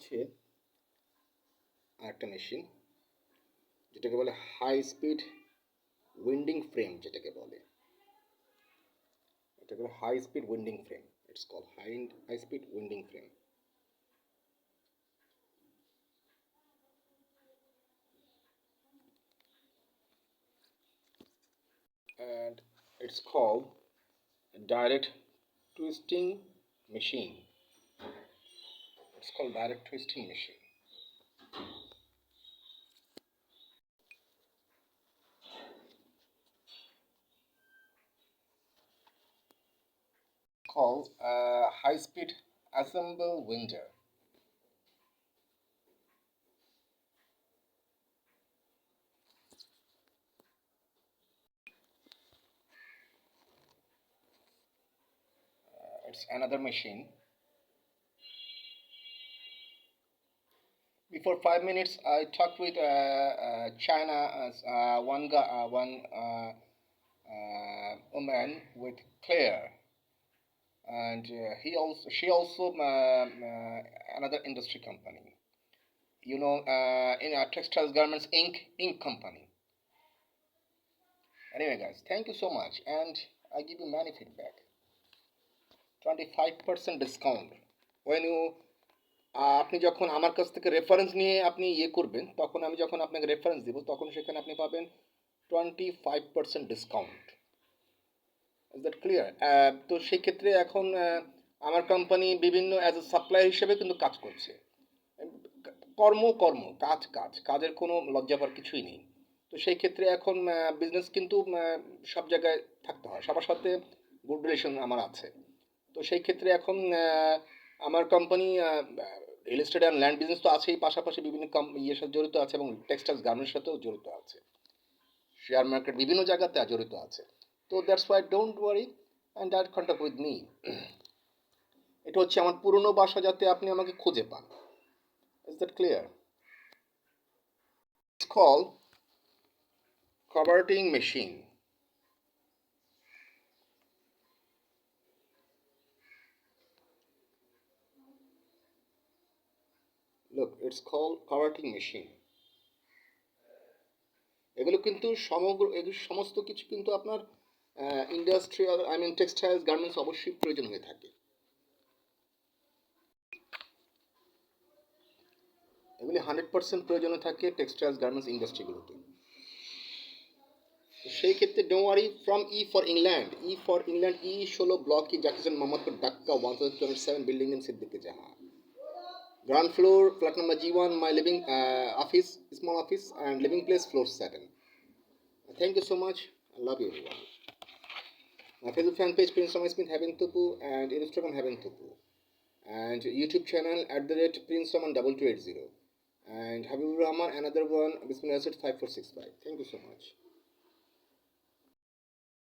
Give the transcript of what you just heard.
হচ্ছে আরেকটা মেশিন যেটাকে বলে হাই স্পিড উইন্ডিং ফ্রেম, এটাকে high speed winding frame. It's call high speed winding frame. And it's called direct twisting machine. It's called direct twisting machine. Called high speed assemble winder. It's another machine. Before 5 minutes, I talked with China one woman with Claire, and she also another industry company. In our textiles garments Inc. company. Anyway, guys, thank you so much, and I give you many feedback. 25% discount when you আপনি যখন আমার কাছ থেকে reference নিয়ে আপনি করবেন, তখন আমি যখন আপনাকে রেফারেন্স দিব তখন সেখানে আপনি পাবেন 25% ডিসকাউন্ট। Is that clear? তো সেই ক্ষেত্রে এখন আমার কোম্পানি বিভিন্ন অ্যাজ এ সাপ্লায়ার হিসেবে কিন্তু কাজ করছে। কাজের কোনো লজ্জা পাওয়ার কিছুই নেই। তো সেই ক্ষেত্রে এখন বিজনেস কিন্তু সব জায়গায় থাকতে হয়, সবার সাথে গুড রিলেশন আমার আছে। তো সেই ক্ষেত্রে এখন আমার company real estate and land business তো আছেই, পাশাপাশি বিভিন্ন ইয়ের সাথে জড়িত আছে এবং টেক্সটাইলস গার্মেন্টস সাথেও জড়িত আছে, শেয়ার মার্কেট বিভিন্ন জায়গাতে জড়িত আছে। তো that's why don't worry and direct contact with me. এটা হচ্ছে আমার পুরনো বাসা, যাতে আপনি আমাকে খুঁজে পান। Is that clear? It's called converting machine. Look, it's called converting machine. এগুলো কিন্তু সমস্ত কিছু কিন্তু আপনার ইন্ডাস্ট্রিয়াল টেক্সটাইলস গার্মেন্টস অবশ্যই প্রয়োজন হয়ে থাকে। এগুলি 100% প্রয়োজন থাকে টেক্সটাইলস গার্মেন্টস ইন্ডাস্ট্রিগুলোতে। সেই ক্ষেত্রে don't worry, from England E16 block জাকিজন মোহাম্মদপুর ঢাকা 1207, বিল্ডিং নেম সিদ্দিক জাহা, ground floor, flat number G1, my living office, small office, and living place, floor 7. Thank you so much. I love you everyone. My Facebook fan page Prince Thomas Smith Heaven Tupu, and Instagram Heaven Tupu, and YouTube channel @Prince Thomas 2280, and Habibur Rahman another one Bismillah 5465. Thank you so much.